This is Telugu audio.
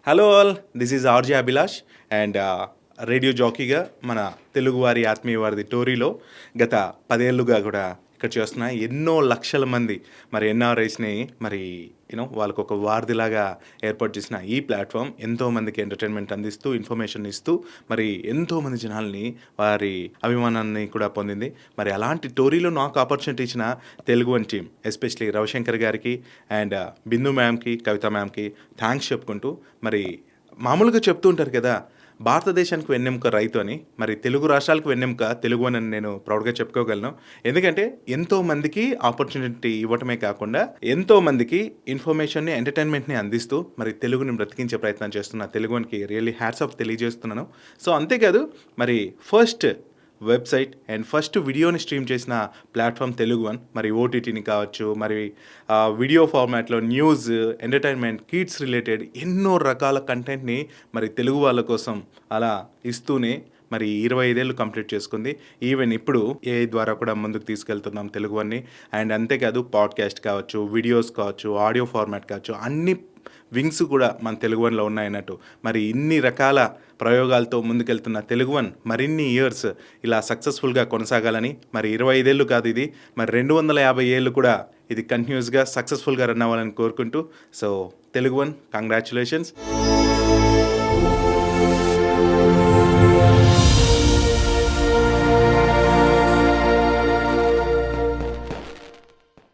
Hello all, this is RJ Abhilash and radio జాకీగా మన తెలుగువారి ఆత్మీయ వారిది టోరీలో గత 10 ఏళ్ళుగా కూడా ఇక్కడ చేస్తున్న ఎన్నో లక్షల మంది మరి ఎన్ఆర్ఐస్ని మరి వాళ్ళకు ఒక వారధిలాగా ఏర్పాటు చేసిన ఈ ప్లాట్ఫామ్ ఎంతోమందికి ఎంటర్టైన్మెంట్ అందిస్తూ ఇన్ఫర్మేషన్ ఇస్తూ మరి ఎంతోమంది జనాల్ని వారి అభిమానాన్ని కూడా పొందింది. మరి అలాంటి టోరీలో నాకు ఆపర్చునిటీ ఇచ్చిన Telugu one team, especially Ravishankar గారికి అండ్ బిందు మ్యామ్కి, కవిత మ్యామ్కి థ్యాంక్స్ చెప్పుకుంటూ, మరి మామూలుగా చెప్తూ ఉంటారు కదా, భారతదేశానికి వెన్నెముక రైతు అని. మరి తెలుగు రాష్ట్రాలకు వెన్నెముక తెలుగు అని నేను ప్రౌడ్గా చెప్పుకోగలను. ఎందుకంటే ఎంతోమందికి ఆపర్చునిటీ ఇవ్వటమే కాకుండా ఎంతోమందికి ఇన్ఫర్మేషన్ని, ఎంటర్టైన్మెంట్ని అందిస్తూ మరి తెలుగుని బ్రతికించే ప్రయత్నం చేస్తున్న తెలుగుకి రియల్లీ హ్యాట్స్ ఆఫ్ తెలియజేస్తున్నాను. సో అంతేకాదు, మరి ఫస్ట్ వెబ్సైట్ అండ్ ఫస్ట్ వీడియోని స్ట్రీమ్ చేసిన ప్లాట్ఫామ్ తెలుగు వన్. మరి ఓటీటీని కావచ్చు, మరి వీడియో ఫార్మాట్లో న్యూస్, ఎంటర్టైన్మెంట్, కిడ్స్ రిలేటెడ్ ఎన్నో రకాల కంటెంట్ని మరి తెలుగు వాళ్ళ కోసం అలా ఇస్తూనే మరి 25 ఏళ్ళు కంప్లీట్ చేసుకుంది. ఈవెన్ ఇప్పుడు ఏఐ ద్వారా కూడా ముందుకు తీసుకెళ్తున్నాం తెలుగు వన్ని. అండ్ అంతేకాదు పాడ్కాస్ట్ కావచ్చు, వీడియోస్ కావచ్చు, ఆడియో ఫార్మాట్ కావచ్చు, అన్ని వింగ్స్ కూడా మన తెలుగు వన్లో ఉన్నాయన్నట్టు. మరి ఇన్ని రకాల ప్రయోగాలతో ముందుకెళ్తున్న తెలుగు వన్ మరిన్ని ఇయర్స్ ఇలా సక్సెస్ఫుల్గా కొనసాగాలని, మరి 25 ఏళ్ళు కాదు ఇది, మరి 250 ఏళ్ళు కూడా ఇది కంటిన్యూస్గా సక్సెస్ఫుల్గా రన్ అవ్వాలని కోరుకుంటూ, సో తెలుగు వన్ కంగ్రాచులేషన్స్.